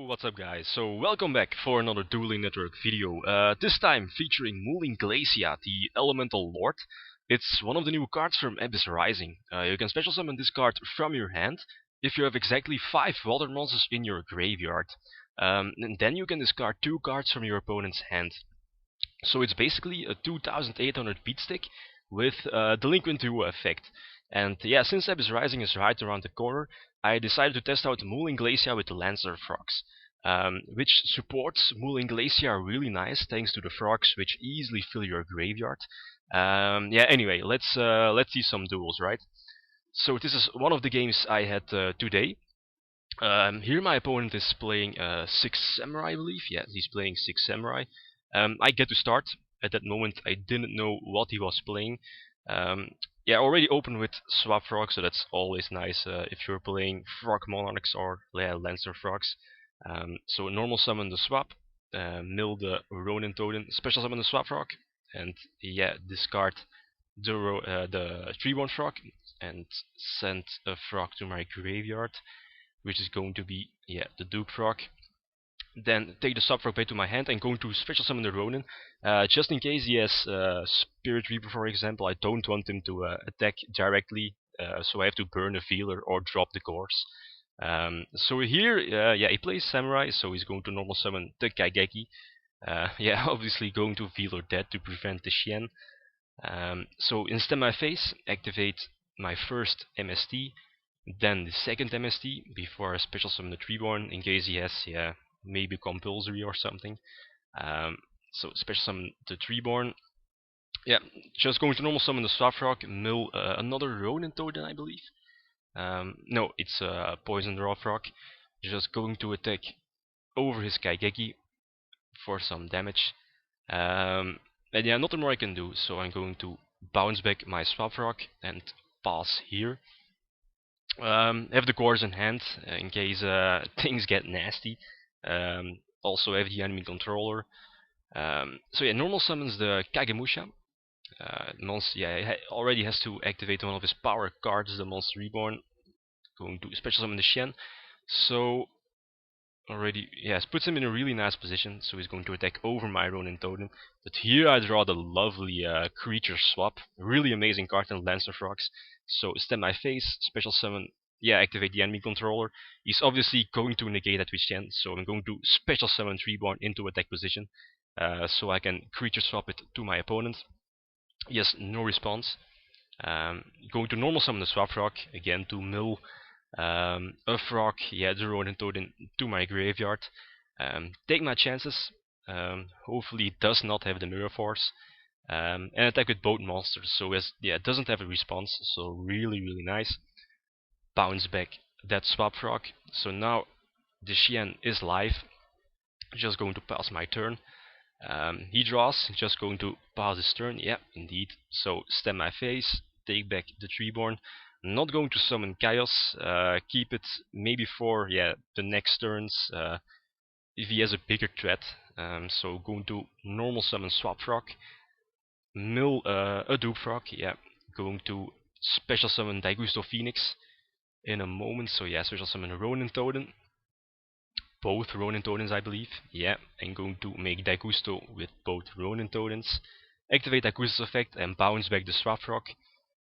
What's up guys? So welcome back for another Dueling Network video, this time featuring Moulinglacia The Elemental Lord. It's one of the new cards from Abyss Rising. You can special summon this card from your hand if you have exactly 5 water monsters in your graveyard. And then you can discard 2 cards from your opponent's hand. So it's basically a 2800 beatstick with Delinquent Duo effect. And yeah, since Abyss Rising is right around the corner, I decided to test out Moulinglacia with the Lancer Frogs, which supports Moulinglacia really nice thanks to the frogs, which easily fill your graveyard. Yeah, anyway, let's see some duels, right? So this is one of the games I had today. Here my opponent is playing 6 Samurai, I believe. Yeah, he's playing 6 Samurai. I get to start. At that moment I didn't know what he was playing. Yeah, already opened with Swap Frog, so that's always nice if you're playing Frog Monarchs or Lancer Frogs. So normal summon the Swap, mill the Ronin Totem, special summon the Swap Frog, and yeah, discard the 3/1 Frog and send a Frog to my graveyard, which is going to be the Duke Frog. Then take the Swap Frog back to my hand and going to special summon the Ronin, just in case he has Spirit Reaper, for example. I don't want him to attack directly, so I have to burn a Veeler or drop the Gorse. So here, yeah, he plays Samurai, so he's going to normal summon the Kaigeki. Yeah, obviously going to Veeler Dead to prevent the Shen. So instead my face, activate my first MST, then the second MST before I special summon the Treeborn in case he has, maybe compulsory or something. So special summon the Treeborn. Yeah, just going to normal summon the Swap Frog, mill another Ronin Totem, I believe. No, it's a Poison Raw Frog. Just going to attack over his Kaigeki for some damage. And yeah, nothing more I can do, so I'm going to bounce back my Swap Frog and pass here. Have the cores in hand in case things get nasty. Also have the enemy controller. So yeah, normal summons the Kagemusha. Monster, yeah, already has to activate one of his power cards, the Monster Reborn. Going to special summon the Shen. So already, yes, puts him in a really nice position. So he's going to attack over my Ronin Totem. But here I draw the lovely creature swap. Really amazing card in Lancer Frogs. So step my face, special summon, activate the enemy controller. He's obviously going to negate that with Shen, so I'm going to special summon Reborn into attack position, so I can creature swap it to my opponent. Yes, no response. Going to normal summon the Swap Frog, again to mill a frog, the Ronin Totem to my graveyard. Take my chances. Hopefully it does not have the Mirror Force. And attack with both monsters, so it doesn't have a response, so really nice. Bounce back that Swap Frog, so now the Shen is live. Just going to pass my turn. He draws, just going to pass his turn, yeah, indeed. So stem my face, take back the Treeborn. Not going to summon Chaos, keep it maybe for the next turns if he has a bigger threat. So going to normal summon Swap Frog, mill a Dupe Frog, going to special summon Daigusto Phoenix in a moment. So yeah, special summon Ronin Totem. Both Ronin Totems, I believe. Yeah, I'm going to make Daigusto with both Ronin Totems. Activate Daigusto's effect and bounce back the Swap Frog.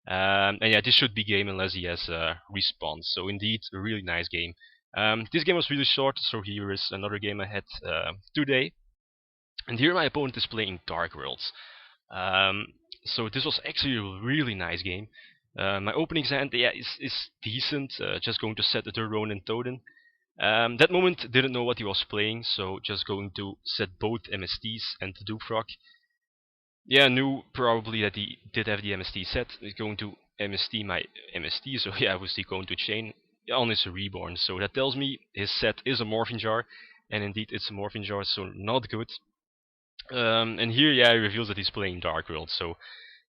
And yeah, this should be game unless he has a response. So indeed, a really nice game. This game was really short, so here is another game I had today. And here my opponent is playing Dark Worlds. So this was actually a really nice game. My opening hand, is decent. Just going to set the Ronin Totem. That moment didn't know what he was playing, so just going to set both MSTs and the Duke Frog. Yeah, knew probably that he did have the MST set. He's going to MST my MST, so yeah, obviously going to chain on his Reborn. So that tells me his set is a Morphing Jar, and indeed it's a Morphing Jar, so not good. And here, he reveals that he's playing Dark World, so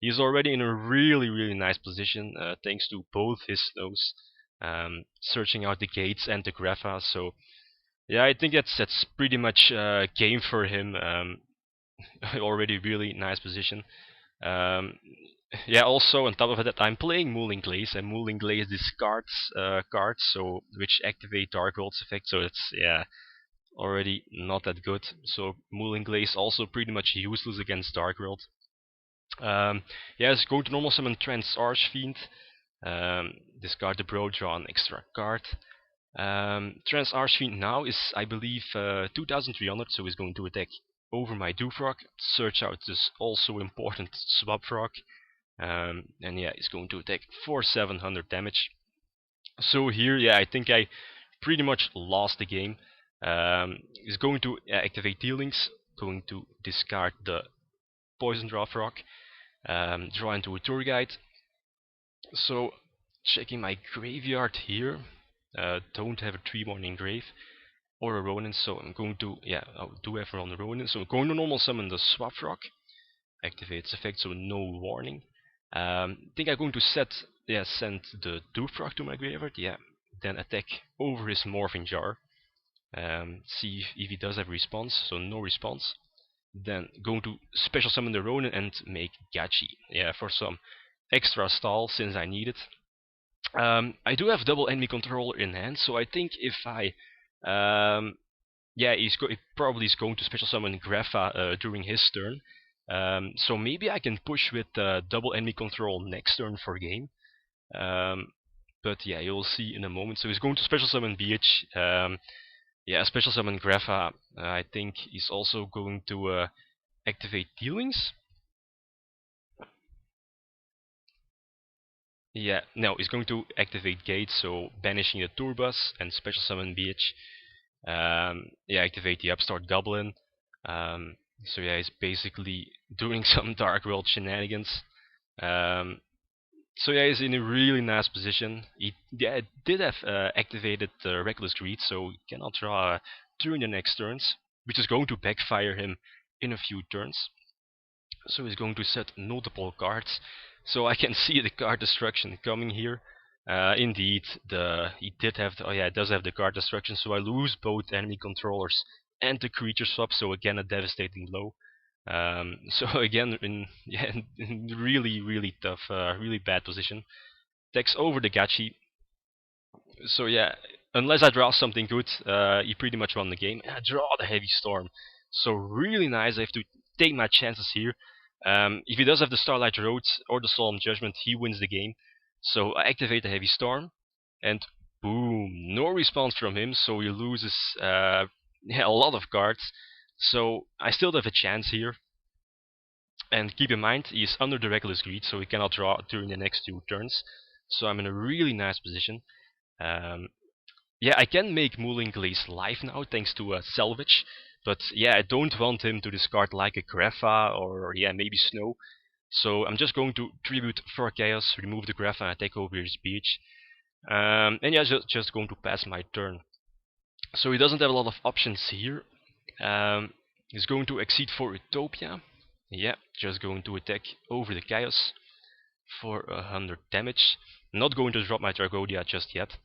he's already in a really nice position, thanks to both his snows. Searching out the gates and the Grapha, so yeah, I think that's pretty much game for him. Already really nice position. Yeah, also on top of that, I'm playing Moulinglace, and Moulinglace discards cards, so which activate Dark World's effect. So it's already not that good. So Moulinglace also pretty much useless against Dark World. Yeah, it's going to normal summon Trans Archfiend. Discard the Bro, draw an extra card. Trans Archfiend now is, I believe, 2300, so he's going to attack over my Doofrog, search out this also important Swap Frog, and yeah, he's going to attack for 700 damage. So here, yeah, I think I pretty much lost the game. He's going to activate Dealings, going to discard the Poison Draw Frog, draw into a Tour Guide. So, checking my graveyard here, don't have a 3/1 engrave or a Ronin, so I'm going to, yeah, I do have on the Ronin, so I'm going to normal summon the Swap Frog, activate its effect, so no warning. I think I'm going to send the Doofrog to my graveyard, yeah, then attack over his Morphing Jar, see if he does have response, so no response. Then going to special summon the Ronin and make Gachi, yeah, for some extra stall since I need it. I do have double enemy controller in hand, so I think if I, yeah, he probably is going to special summon Greffa during his turn. So maybe I can push with double enemy control next turn for game. But yeah, you'll see in a moment. So he's going to special summon BH. Yeah, special summon Greffa. I think he's also going to activate Dealings. Yeah, no, he's going to activate Gate, so banishing the Turbus and special summon BH. Yeah, activate the Upstart Goblin. So yeah, he's basically doing some Dark World shenanigans. So yeah, he's in a really nice position. He did have activated Reckless Greed, so he cannot draw during the next turns, which is going to backfire him in a few turns. So he's going to set multiple cards. So I can see the card destruction coming here. Indeed, he did have it does have the card destruction. So I lose both enemy controllers and the creature swap. So again, a devastating blow. So again, in really tough, really bad position. Takes over the Gachi. So yeah, unless I draw something good, he pretty much won the game. And I draw the Heavy Storm. So really nice. I have to take my chances here. If he does have the Starlight Road or the Solemn Judgment, he wins the game. So I activate the Heavy Storm, and boom, no response from him. So he loses yeah, a lot of cards. So I still have a chance here. And keep in mind, he is under the Reckless Greed, so he cannot draw during the next 2 turns. So I'm in a really nice position. Yeah, I can make Moulinglace live now thanks to Salvage, but yeah, I don't want him to discard like a Greffa or yeah, maybe Snow. So I'm just going to tribute for Chaos, remove the Greffa and take over his beach. And yeah, just going to pass my turn. So he doesn't have a lot of options here. He's going to exceed for Utopia. Yeah, just going to attack over the Chaos for 100 damage. Not going to drop my Tragodia just yet.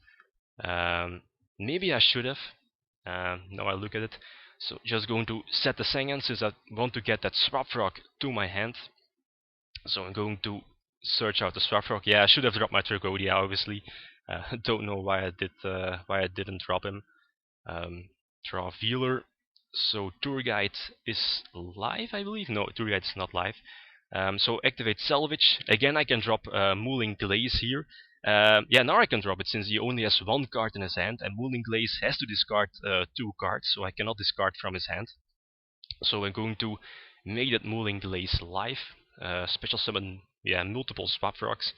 Maybe I should have. Now I look at it. So just going to set the Sengan since I want to get that Swap Frog to my hand. So I'm going to search out the Swap Frog. Yeah, I should have dropped my Tragodia, obviously. Don't know why I didn't drop him. Draw Vealer. So Tour Guide is live, I believe. No, Tour Guide is not live. So activate Salvage. Again, I can drop Moulinglace here. Yeah, now I can drop it since he only has 1 card in his hand, and Moulinglace has to discard 2 cards, so I cannot discard from his hand. So I'm going to make that Moulinglace live. Special summon, yeah, multiple Swap Frogs.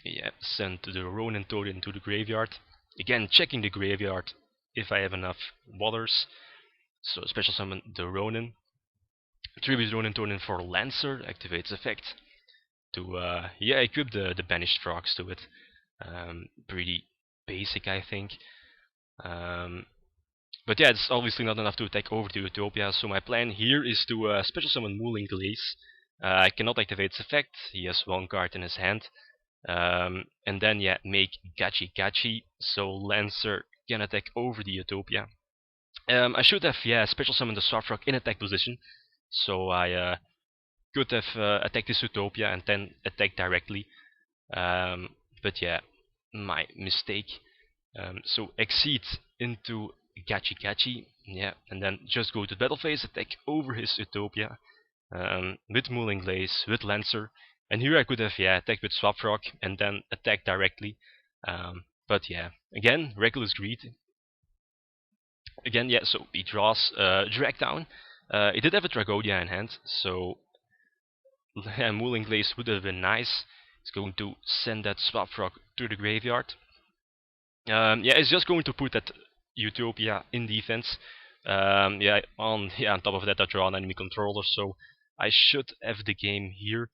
Yeah, send the Ronin Toad into the graveyard. Again, checking the graveyard if I have enough waters. So special summon the Ronin. Tribute Ronin Toad for Lancer, activates effect to yeah, equip the banished frogs to it. Pretty basic, I think. But yeah, it's obviously not enough to attack over to Utopia, so my plan here is to special summon Moulinglace. I cannot activate its effect, he has 1 card in his hand. And then yeah, make Gachi, so Lancer can attack over the Utopia. I should have special summoned the Swap Frog in attack position, so I could have attacked this Utopia and then attacked directly. But yeah, my mistake. So exceed into Gachi, yeah, and then just go to battle phase, attack over his Utopia, with Moulinglace, with Lancer, and here I could have, yeah, attacked with Swap Frog and then attack directly, but yeah, again, Reckless Greed, again, yeah, so he draws Drag Down, he did have a Tragodia in hand, so yeah, Moulinglace would have been nice. It's going to send that Swap Frog to the graveyard. Yeah, it's just going to put that Utopia in defense. Yeah, on top of that, I draw an enemy controller, so I should have the game here.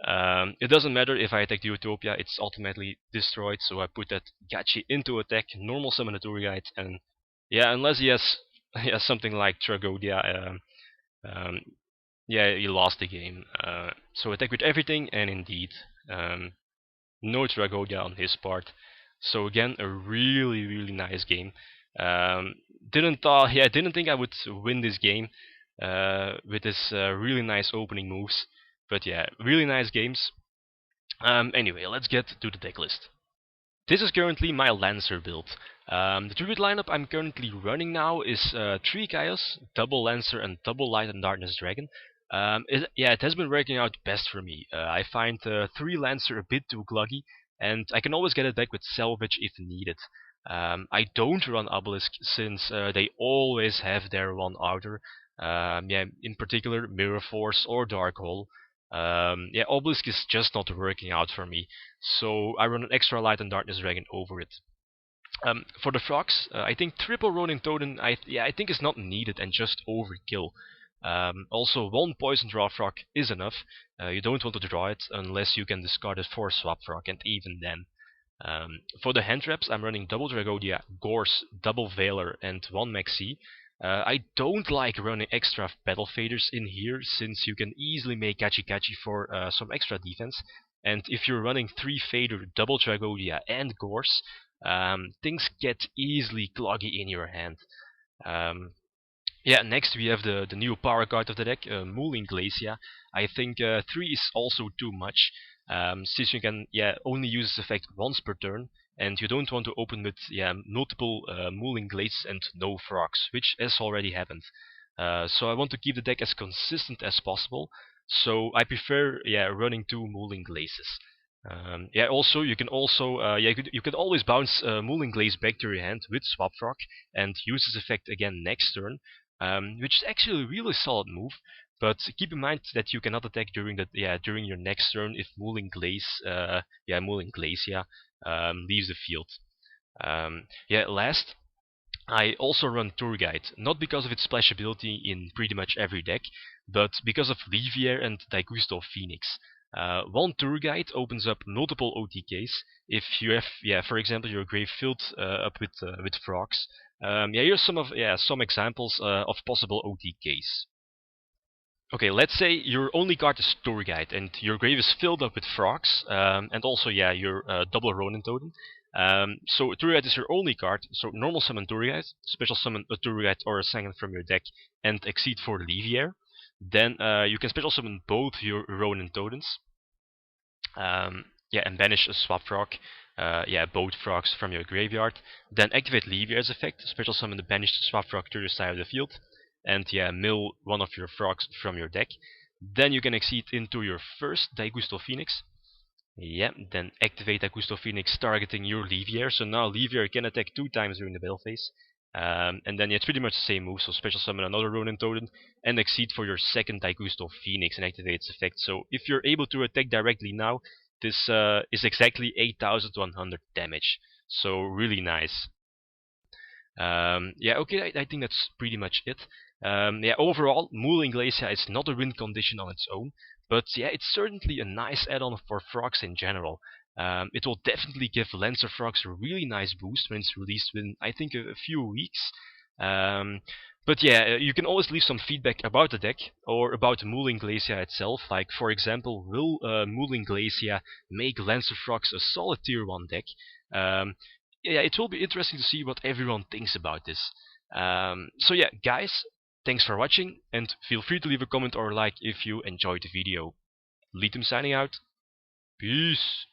It doesn't matter if I attack the Utopia; it's automatically destroyed. So I put that Gachi into attack, normal summon a tour guide, and yeah, unless he has yeah, something like Tragodia, um, yeah, he lost the game. So attack with everything, and indeed, no Tragodia on his part. So again, a really nice game. Um, didn't think I would win this game with this really nice opening moves. But yeah, really nice games. Anyway, let's get to the deck list. This is currently my Lancer build. The tribute lineup I'm currently running now is 3 Chaos, double Lancer, and double Light and Darkness Dragon. It has been working out best for me. I find 3 Lancer a bit too gluggy, and I can always get it back with Salvage if needed. I don't run Obelisk since they always have their one outer. Yeah, in particular Mirror Force or Dark Hole. Yeah, Obelisk is just not working out for me, so I run an extra Light and Darkness Dragon over it. For the frogs, I think triple Ronin Totem I think is not needed and just overkill. Also, one poison draw frog is enough. You don't want to draw it unless you can discard it for swap frog, and even then. For the hand traps, I'm running double Dragodia, Gorse, double Veiler, and one Maxi. I don't like running extra battle faders in here, since you can easily make Gachi for some extra defense. And if you're running 3 fader, double Dragodia, and Gorse, things get easily gloggy in your hand. Yeah, next we have the new power card of the deck, Moulinglacia. I think 3 is also too much, since you can only use this effect once per turn, and you don't want to open with multiple Moulinglaces and no frogs, which has already happened. So I want to keep the deck as consistent as possible, so I prefer running 2 Moulinglaces. Yeah, also you can you could always bounce Moulinglace back to your hand with Swap Frog and use this effect again next turn, which is actually a really solid move. But keep in mind that you cannot attack during during your next turn if Moulinglacia leaves the field. Yeah, last, I also run Tour Guide, not because of its splashability in pretty much every deck, but because of Livier and Daigusto Phoenix. One Tour Guide opens up multiple OTKs. If you have, for example, your grave filled up with frogs. Here's some examples of possible OTKs. Okay, let's say your only card is Tour Guide, and your grave is filled up with frogs, and also your double Ronin Totem. So Tour Guide is your only card, so normal summon Tour Guide, special summon a Tour Guide or a Sangan from your deck, and exceed for Livier. Then you can special summon both your Ronin Totems. And banish a swap frog, both frogs from your graveyard. Then activate Livier's effect, special summon the banished swap frog to your side of the field, and mill one of your frogs from your deck. Then you can exceed into your first Daigusto Phoenix. Then activate Daigusto Phoenix targeting your Livier, so now Livier can attack 2 times during the battle phase. And then it's pretty much the same move, so special summon another Ronin Totem and exceed for your second Daigusto Phoenix and activate its effect. So if you're able to attack directly now, this is exactly 8100 damage. So really nice. Okay, I think that's pretty much it. Overall, Moulinglacia is not a win condition on its own, but it's certainly a nice add-on for frogs in general. It will definitely give Lancer frogs a really nice boost when it's released within, I think, a few weeks. But you can always leave some feedback about the deck or about Moulinglacia itself. Like, for example, will Moulinglacia make Lancer frogs a solid tier 1 deck? It will be interesting to see what everyone thinks about this. Guys, thanks for watching, and feel free to leave a comment or like if you enjoyed the video. Litum signing out. Peace.